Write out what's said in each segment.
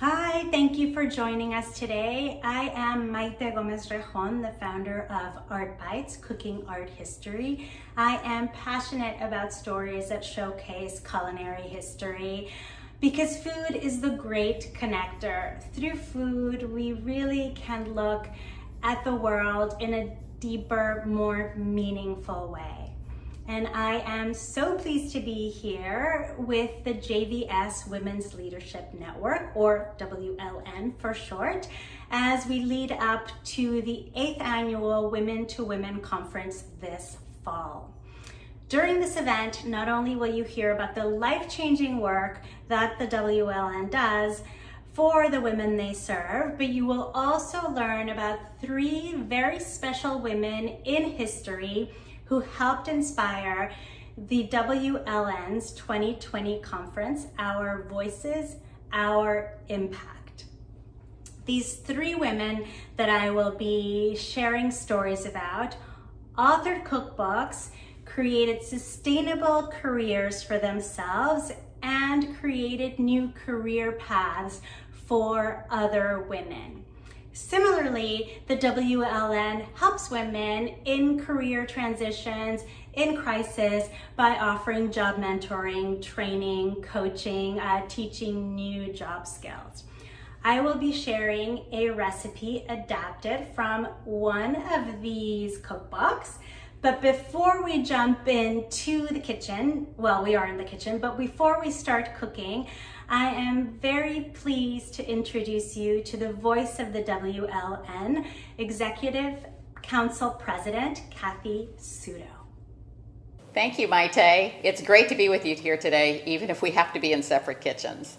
Hi, thank you for joining us today. I am Maite Gomez-Rejon, the founder of Art Bites, Cooking Art History. I am passionate about stories that showcase culinary history because food is the great connector. Through food, we really can look at the world in a deeper, more meaningful way. And I am so pleased to be here with the JVS Women's Leadership Network, or WLN for short, as we lead up to the 8th annual Women to Women Conference this fall. During this event, not only will you hear about the life-changing work that the WLN does for the women they serve, but you will also learn about 3 very special women in history who helped inspire the WLN's 2020 conference, Our Voices, Our Impact. These 3 women that I will be sharing stories about authored cookbooks, created sustainable careers for themselves, and created new career paths for other women. Similarly, the WLN helps women in career transitions, in crisis, by offering job mentoring, training, coaching, teaching new job skills. I will be sharing a recipe adapted from one of these cookbooks. But before we jump into the kitchen, well, we are in the kitchen, but before we start cooking, I am very pleased to introduce you to the voice of the WLN, Executive Council President, Kathy Sudo. Thank you, Maite. It's great to be with you here today, even if we have to be in separate kitchens.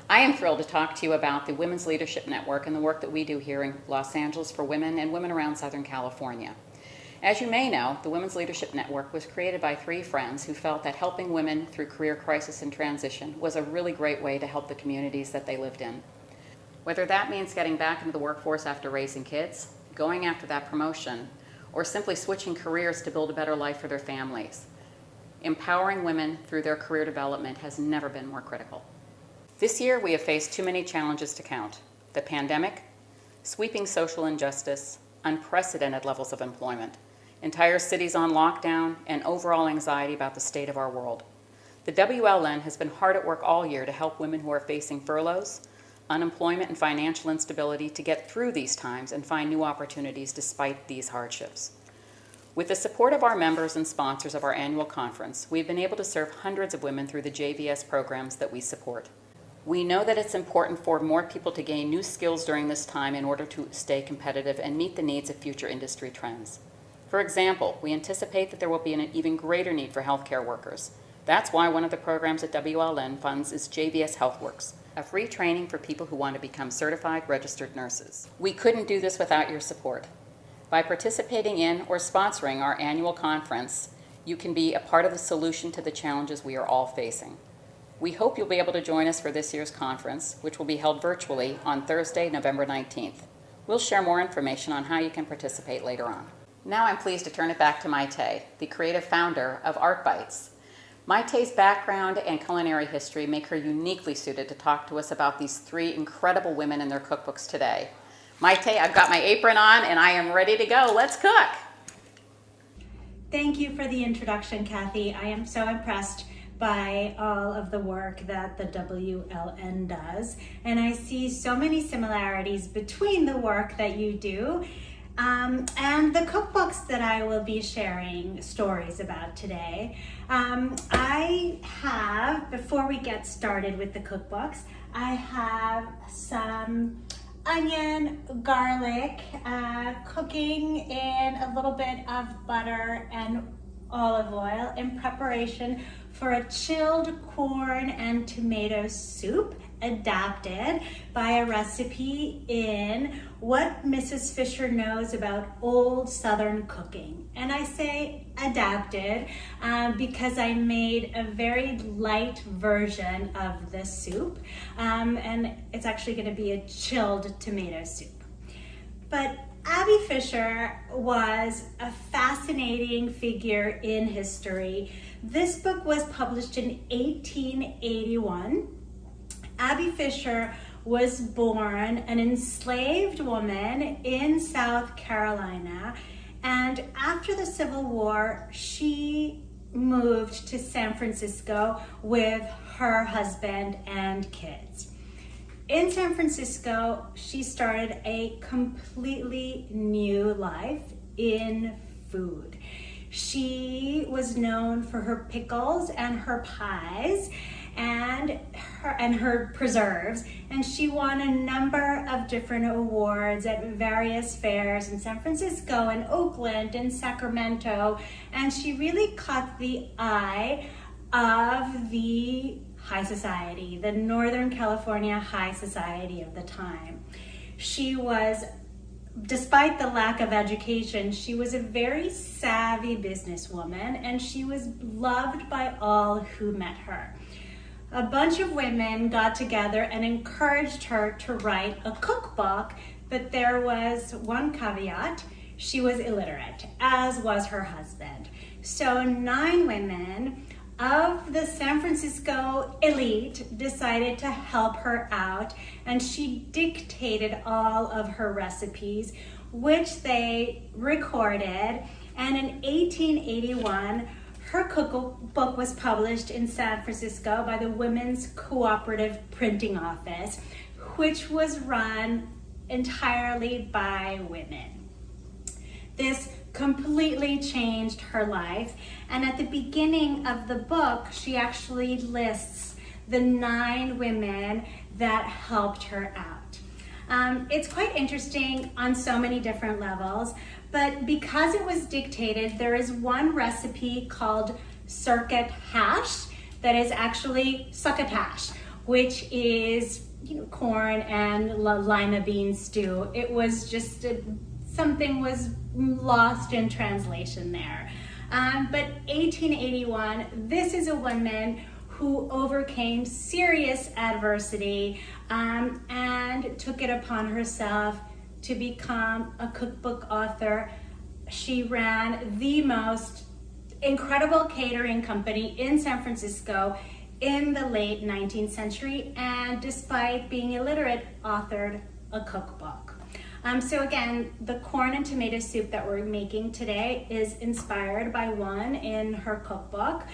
I am thrilled to talk to you about the Women's Leadership Network and the work that we do here in Los Angeles for women and women around Southern California. As you may know, the Women's Leadership Network was created by 3 friends who felt that helping women through career crisis and transition was a really great way to help the communities that they lived in. Whether that means getting back into the workforce after raising kids, going after that promotion, or simply switching careers to build a better life for their families, empowering women through their career development has never been more critical. This year, we have faced too many challenges to count: the pandemic, sweeping social injustice, unprecedented levels of employment, entire cities on lockdown, and overall anxiety about the state of our world. The WLN has been hard at work all year to help women who are facing furloughs, unemployment, and financial instability to get through these times and find new opportunities despite these hardships. With the support of our members and sponsors of our annual conference, we've been able to serve hundreds of women through the JVS programs that we support. We know that it's important for more people to gain new skills during this time in order to stay competitive and meet the needs of future industry trends. For example, we anticipate that there will be an even greater need for healthcare workers. That's why one of the programs at WLN funds is JVS HealthWorks, a free training for people who want to become certified registered nurses. We couldn't do this without your support. By participating in or sponsoring our annual conference, you can be a part of the solution to the challenges we are all facing. We hope you'll be able to join us for this year's conference, which will be held virtually on Thursday, November 19th. We'll share more information on how you can participate later on. Now I'm pleased to turn it back to Maite, the creative founder of Art Bites. Maite's background and culinary history make her uniquely suited to talk to us about these 3 incredible women and their cookbooks today. Maite, I've got my apron on and I am ready to go. Let's cook. Thank you for the introduction, Kathy. I am so impressed by all of the work that the WLN does, and I see so many similarities between the work that you do and the cookbooks that I will be sharing stories about today. I have, before we get started with the cookbooks, I have some onion, garlic, cooking in a little bit of butter and olive oil in preparation for a chilled corn and tomato soup adapted by a recipe in What Mrs. Fisher Knows About Old Southern Cooking. And I say adapted because I made a very light version of the soup, and it's actually going to be a chilled tomato soup. But Abby Fisher was a fascinating figure in history. This book was published in 1881. Abby Fisher was born an enslaved woman in South Carolina, and after the Civil War, she moved to San Francisco with her husband and kids. In San Francisco, she started a completely new life in food. She was known for her pickles and her pies and her preserves, and she won a number of different awards at various fairs in San Francisco and Oakland and Sacramento, and she really caught the eye of the high society, the Northern California high society of the time. She was, despite the lack of education, she was a very savvy businesswoman, and she was loved by all who met her. A bunch of women got together and encouraged her to write a cookbook, but there was one caveat: she was illiterate, as was her husband. So 9 women of the San Francisco elite decided to help her out, and she dictated all of her recipes, which they recorded, and in 1881, her cookbook was published in San Francisco by the Women's Cooperative Printing Office, which was run entirely by women. This completely changed her life, and at the beginning of the book, she actually lists the 9 women that helped her out. It's quite interesting on so many different levels, but because it was dictated, there is one recipe called circuit hash that is actually succotash, which is corn and lima bean stew. It was just something was lost in translation there. But 1881, this is a woman who overcame serious adversity and took it upon herself to become a cookbook author. She ran the most incredible catering company in San Francisco in the late 19th century, and despite being illiterate, authored a cookbook. So again, the corn and tomato soup that we're making today is inspired by one in her cookbook.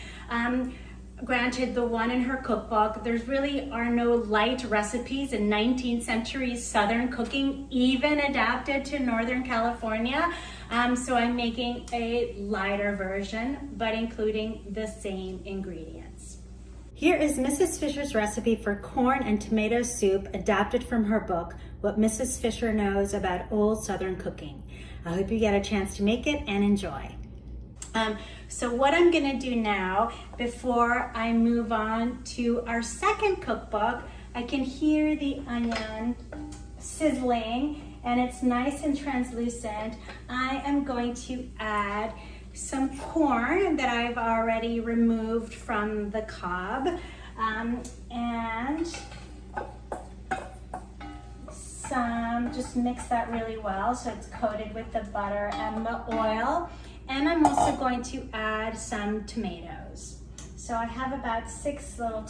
Granted, the one in her cookbook, there's really are no light recipes in 19th century Southern cooking, even adapted to Northern California. So I'm making a lighter version, but including the same ingredients. Here is Mrs. Fisher's recipe for corn and tomato soup, adapted from her book, What Mrs. Fisher Knows About Old Southern Cooking. I hope you get a chance to make it and enjoy. So what I'm gonna do now, before I move on to our second cookbook, I can hear the onion sizzling and it's nice and translucent. I am going to add some corn that I've already removed from the cob, and just mix that really well so it's coated with the butter and the oil. And I'm also going to add some tomatoes. So I have about 6 little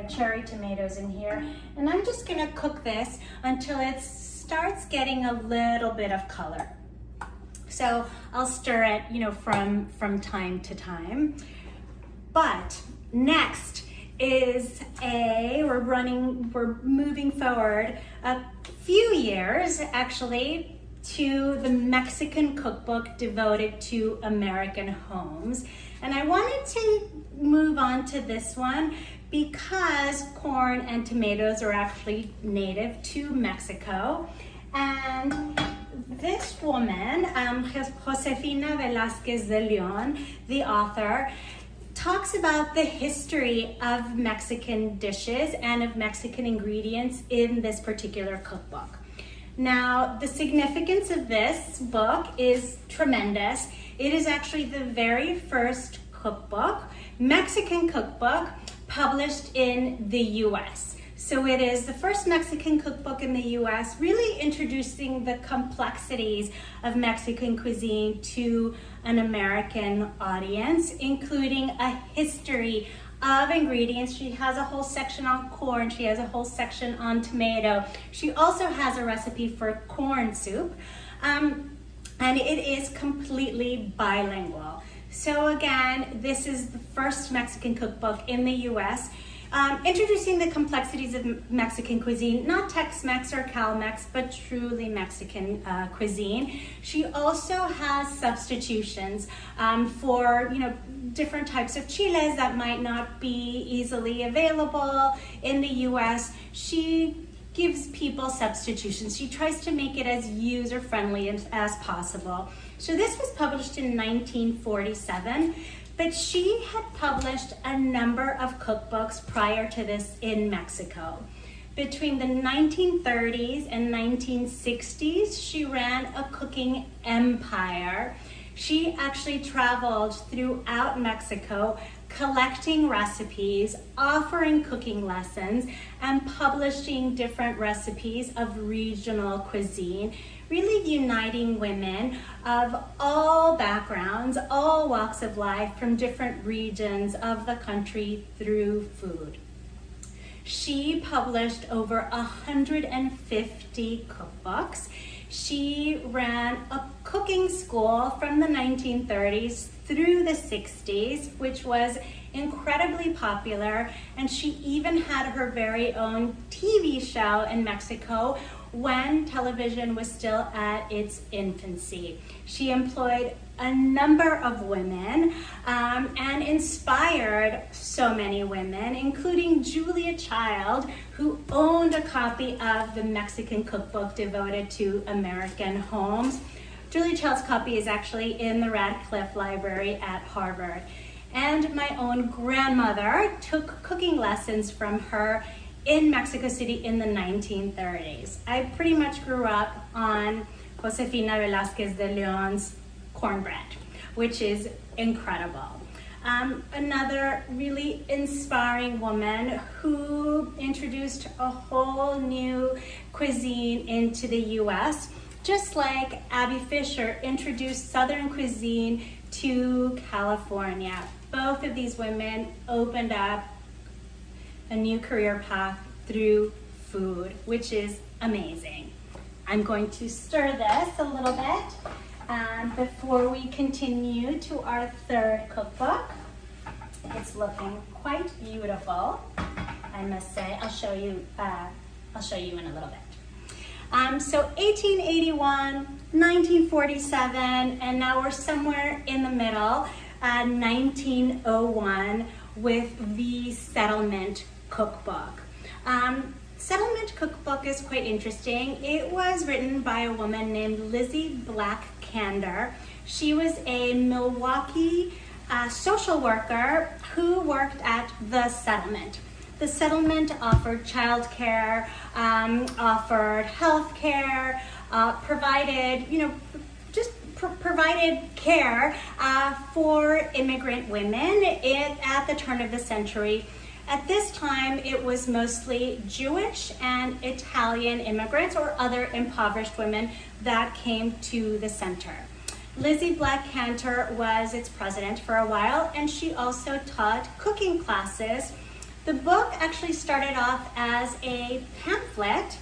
cherry tomatoes in here, and I'm just gonna cook this until it starts getting a little bit of color. So I'll stir it, from time to time. But next is we're moving forward a few years, actually, to the Mexican cookbook devoted to American homes. And I wanted to move on to this one because corn and tomatoes are actually native to Mexico. And this woman, Josefina Velázquez de León, the author, talks about the history of Mexican dishes and of Mexican ingredients in this particular cookbook. Now, the significance of this book is tremendous. It is actually the very first cookbook, Mexican cookbook, published in the US. So it is the first Mexican cookbook in the US, really introducing the complexities of Mexican cuisine to an American audience, including a history of ingredients. She has a whole section on corn. She has a whole section on tomato. She also has a recipe for corn soup. And it is completely bilingual. So again, this is the first Mexican cookbook in the US, introducing the complexities of Mexican cuisine, not Tex-Mex or Cal-Mex, but truly Mexican cuisine. She also has substitutions for, different types of chiles that might not be easily available in the US. She gives people substitutions. She tries to make it as user-friendly as possible. So this was published in 1947, but she had published a number of cookbooks prior to this in Mexico. Between the 1930s and 1960s, she ran a cooking empire. She actually traveled throughout Mexico collecting recipes, offering cooking lessons, and publishing different recipes of regional cuisine, really uniting women of all backgrounds, all walks of life from different regions of the country through food. She published over 150 cookbooks. She ran a cooking school from the 1930s through the 60s, which was incredibly popular, and she even had her very own TV show in Mexico when television was still at its infancy. She employed a number of women and inspired so many women, including Julia Child, who owned a copy of the Mexican cookbook devoted to American homes. Julia Child's copy is actually in the Radcliffe Library at Harvard. And my own grandmother took cooking lessons from her in Mexico City in the 1930s. I pretty much grew up on Josefina Velázquez de Leon's cornbread, which is incredible. Another really inspiring woman who introduced a whole new cuisine into the US, just like Abby Fisher introduced Southern cuisine to California. Both of these women opened up a new career path through food, which is amazing. I'm going to stir this a little bit before we continue to our third cookbook. It's looking quite beautiful, I must say. I'll show you in a little bit. So 1881, 1947, and now we're somewhere in the middle, 1901, with the Settlement Cookbook. Settlement Cookbook is quite interesting. It was written by a woman named Lizzie Black Kander. She was a Milwaukee social worker who worked at the settlement. The settlement offered childcare, offered health care, provided, provided care for immigrant women at the turn of the century. At this time, it was mostly Jewish and Italian immigrants or other impoverished women that came to the center. Lizzie Black Kander was its president for a while, and she also taught cooking classes. The book actually started off as a pamphlet,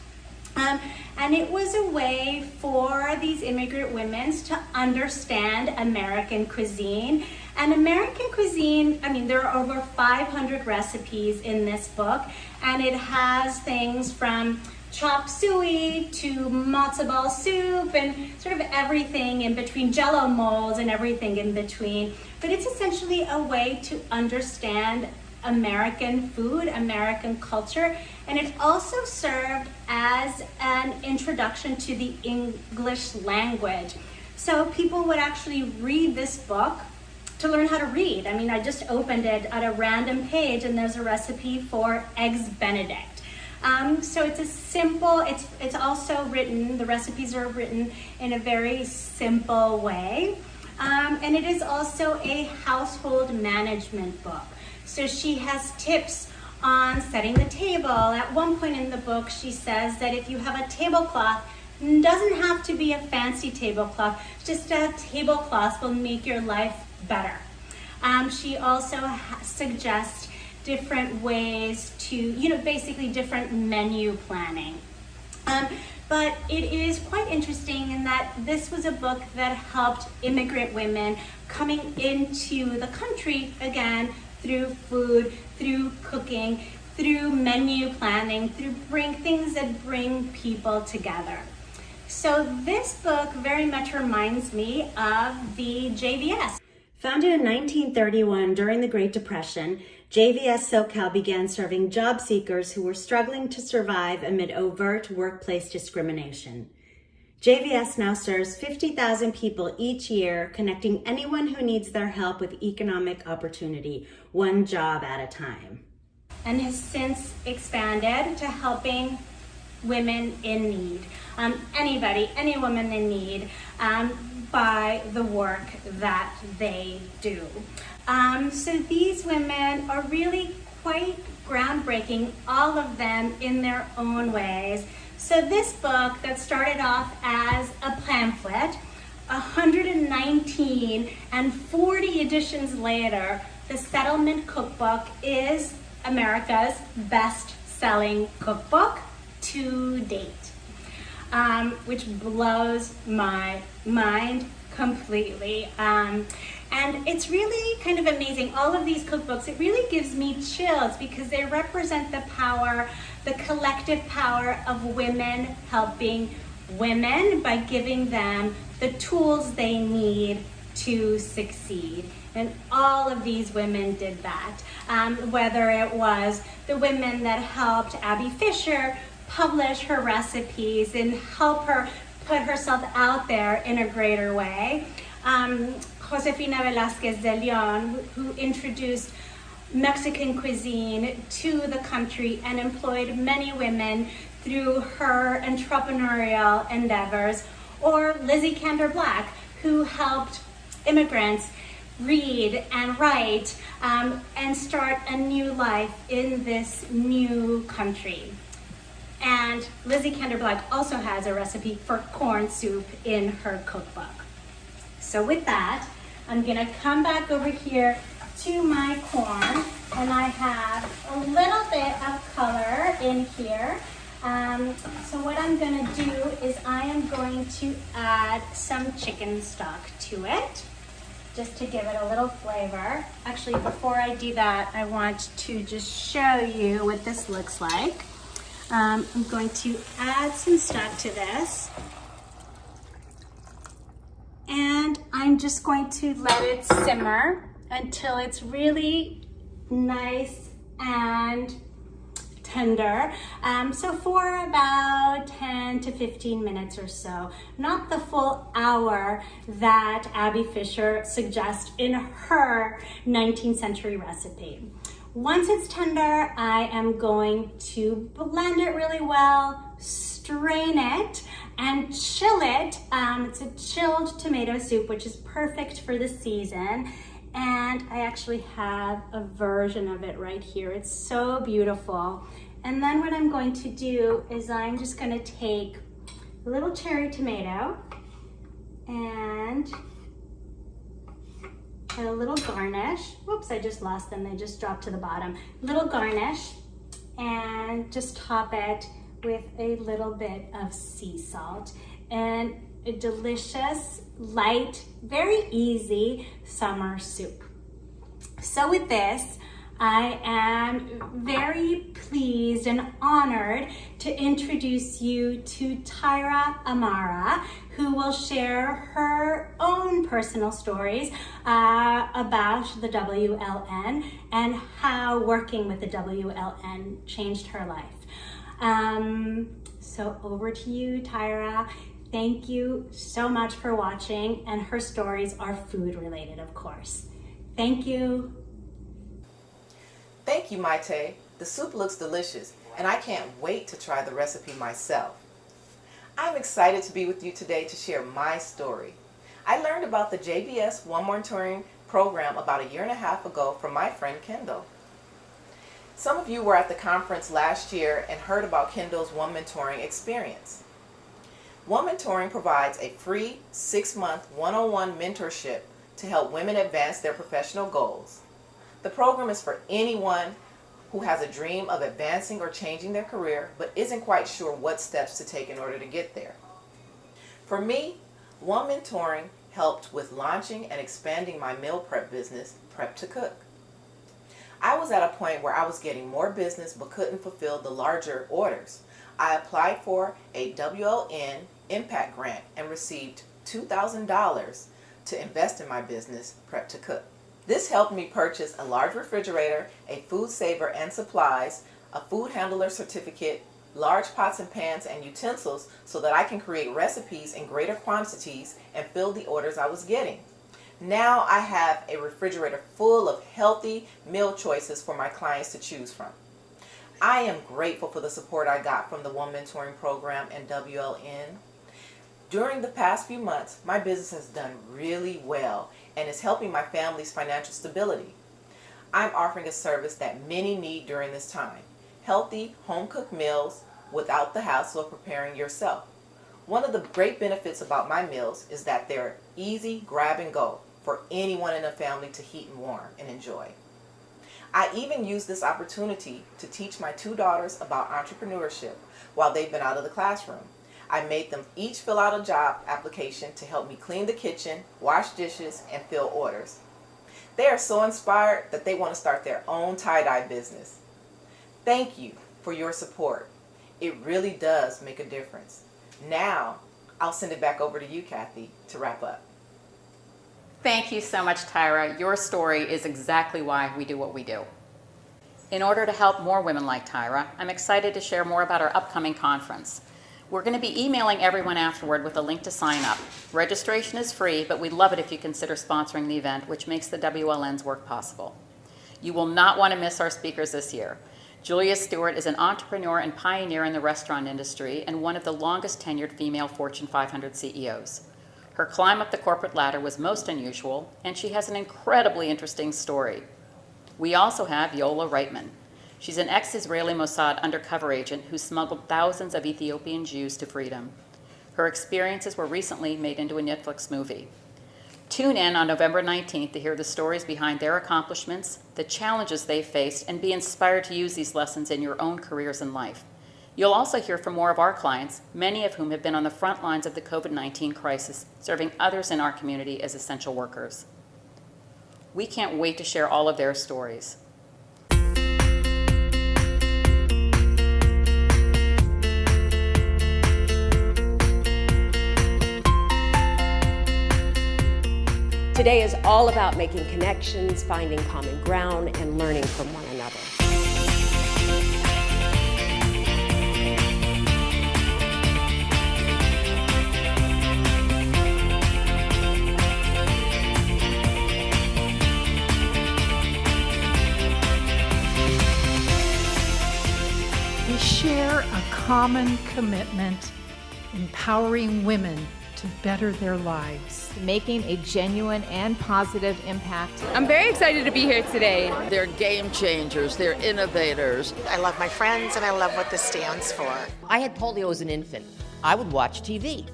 and it was a way for these immigrant women to understand American cuisine. And American cuisine, there are over 500 recipes in this book, and it has things from chop suey to matzo ball soup and sort of everything in between, jello molds and everything in between. But it's essentially a way to understand American food, American culture, and it also served as an introduction to the English language. So people would actually read this book to learn how to read. I just opened it at a random page and there's a recipe for Eggs Benedict. So it's a simple, it's also written, the recipes are written in a very simple way. And it is also a household management book. So she has tips on setting the table. At one point in the book, she says that if you have a tablecloth, it doesn't have to be a fancy tablecloth, just a tablecloth will make your life better. She also suggests different ways to, basically different menu planning. But it is quite interesting in that this was a book that helped immigrant women coming into the country, again, through food, through cooking, through menu planning, through things that bring people together. So this book very much reminds me of the JVS. Founded in 1931 during the Great Depression, JVS SoCal began serving job seekers who were struggling to survive amid overt workplace discrimination. JVS now serves 50,000 people each year, connecting anyone who needs their help with economic opportunity, one job at a time. And has since expanded to helping women in need. Any woman in need, by the work that they do. So these women are really quite groundbreaking, all of them in their own ways. So this book that started off as a pamphlet, 119 and 40 editions later, the Settlement Cookbook is America's best-selling cookbook to date. Which blows my mind completely. And it's really kind of amazing. All of these cookbooks, it really gives me chills because they represent the power, the collective power of women helping women by giving them the tools they need to succeed. And all of these women did that. Whether it was the women that helped Abby Fisher publish her recipes and help her put herself out there in a greater way. Josefina Velázquez de Leon, who introduced Mexican cuisine to the country and employed many women through her entrepreneurial endeavors. Or Lizzie Kander Black, who helped immigrants read and write and start a new life in this new country. And Lizzie Kander Black also has a recipe for corn soup in her cookbook. So with that, I'm gonna come back over here to my corn, and I have a little bit of color in here. So what I'm gonna do is I am going to add some chicken stock to it, just to give it a little flavor. Actually, before I do that, I want to just show you what this looks like. I'm going to add some stock to this, and I'm just going to let it simmer until it's really nice and tender. So for about 10 to 15 minutes or so, not the full hour that Abby Fisher suggests in her 19th century recipe. Once it's tender, I am going to blend it really well, strain it, and chill it. It's a chilled tomato soup, which is perfect for the season. And I actually have a version of it right here. It's so beautiful. And then what I'm going to do is I'm just gonna take a little cherry tomato and a little garnish. Whoops, I just lost them. They just dropped to the bottom. Little garnish, and just top it with a little bit of sea salt. And a delicious, light, very easy summer soup. So with this, I am very pleased and honored to introduce you to Tyra Amara, who will share her own personal stories about the WLN and how working with the WLN changed her life. So over to you, Tyra. Thank you so much for watching, and her stories are food related, of course. Thank you. Thank you, Maite. The soup looks delicious, and I can't wait to try the recipe myself. I'm excited to be with you today to share my story. I learned about the JVS One Mentoring program about a 1.5 years ago from my friend Kendal. Some of you were at the conference last year and heard about Kendal's One Mentoring experience. One Mentoring provides a free 6-month one-on-one mentorship to help women advance their professional goals. The program is for anyone who has a dream of advancing or changing their career but isn't quite sure what steps to take in order to get there. For me, One Mentoring helped with launching and expanding my meal prep business, Prep to Cook. I was at a point where I was getting more business but couldn't fulfill the larger orders. I applied for a WLN Impact Grant and received $2,000 to invest in my business, Prep to Cook. This helped me purchase a large refrigerator, a food saver and supplies, a food handler certificate, large pots and pans and utensils so that I can create recipes in greater quantities and fill the orders I was getting. Now I have a refrigerator full of healthy meal choices for my clients to choose from. I am grateful for the support I got from the One Mentoring Program and WLN. During the past few months, my business has done really well and is helping my family's financial stability. I'm offering a service that many need during this time: healthy, home-cooked meals without the hassle of preparing yourself. One of the great benefits about my meals is that they're easy grab and go for anyone in the family to heat and warm and enjoy. I even use this opportunity to teach my two daughters about entrepreneurship while they've been out of the classroom. I made them each fill out a job application to help me clean the kitchen, wash dishes, and fill orders. They are so inspired that they want to start their own tie-dye business. Thank you for your support. It really does make a difference. Now, I'll send it back over to you, Kathy, to wrap up. Thank you so much, Tyra. Your story is exactly why we do what we do. In order to help more women like Tyra, I'm excited to share more about our upcoming conference. We're going to be emailing everyone afterward with a link to sign up. Registration is free, but we'd love it if you consider sponsoring the event, which makes the WLN's work possible. You will not want to miss our speakers this year. Julia Stewart is an entrepreneur and pioneer in the restaurant industry and one of the longest tenured female Fortune 500 CEOs. Her climb up the corporate ladder was most unusual, and she has an incredibly interesting story. We also have Yola Reitman. She's an ex-Israeli Mossad undercover agent who smuggled thousands of Ethiopian Jews to freedom. Her experiences were recently made into a Netflix movie. Tune in on November 19th to hear the stories behind their accomplishments, the challenges they faced, and be inspired to use these lessons in your own careers and life. You'll also hear from more of our clients, many of whom have been on the front lines of the COVID-19 crisis, serving others in our community as essential workers. We can't wait to share all of their stories. Today is all about making connections, finding common ground, and learning from one another. We share a common commitment, empowering women to better their lives. Making a genuine and positive impact. I'm very excited to be here today. They're game changers, they're innovators. I love my friends and I love what this stands for. I had polio as an infant. I would watch TV.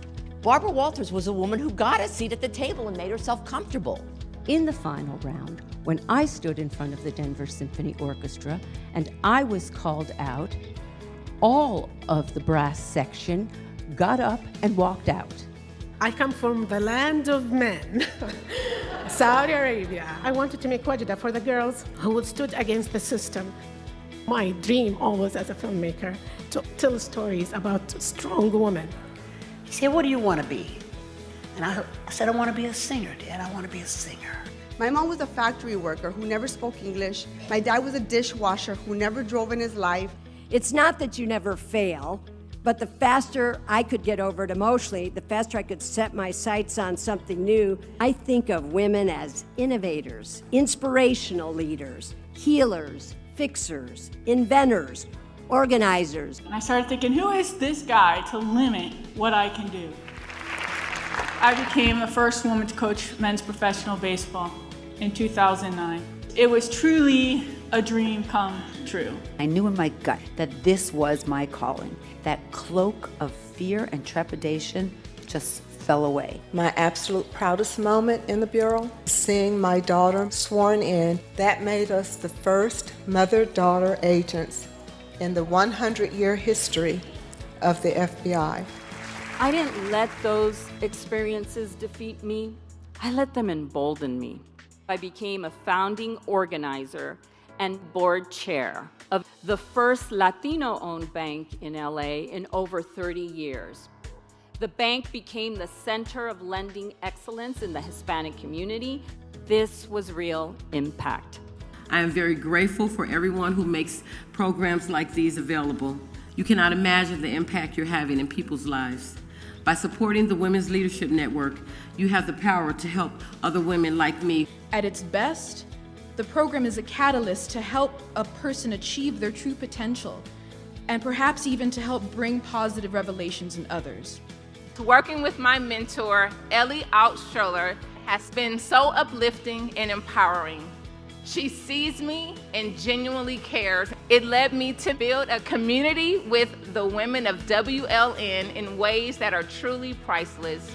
Barbara Walters was a woman who got a seat at the table and made herself comfortable. In the final round, when I stood in front of the Denver Symphony Orchestra and I was called out, all of the brass section got up and walked out. I come from the land of men, Saudi Arabia. I wanted to make wajda for the girls who stood against the system. My dream always as a filmmaker to tell stories about strong women. He said, "What do you want to be?" And I said, "I want to be a singer, Dad. I want to be a singer." My mom was a factory worker who never spoke English. My dad was a dishwasher who never drove in his life. It's not that you never fail, but the faster I could get over it emotionally, the faster I could set my sights on something new. I think of women as innovators, inspirational leaders, healers, fixers, inventors, organizers. And I started thinking, who is this guy to limit what I can do? I became the first woman to coach men's professional baseball in 2009. It was truly a dream come true. I knew in my gut that this was my calling. That cloak of fear and trepidation just fell away. My absolute proudest moment in the Bureau, seeing my daughter sworn in. That made us the first mother-daughter agents in the 100-year history of the FBI. I didn't let those experiences defeat me. I let them embolden me. I became a founding organizer and board chair of the first Latino-owned bank in LA in over 30 years. The bank became the center of lending excellence in the Hispanic community. This was real impact. I am very grateful for everyone who makes programs like these available. You cannot imagine the impact you're having in people's lives. By supporting the Women's Leadership Network, you have the power to help other women like me. At its best, the program is a catalyst to help a person achieve their true potential, and perhaps even to help bring positive revelations in others. Working with my mentor, Ellie Altschuler, has been so uplifting and empowering. She sees me and genuinely cares. It led me to build a community with the women of WLN in ways that are truly priceless.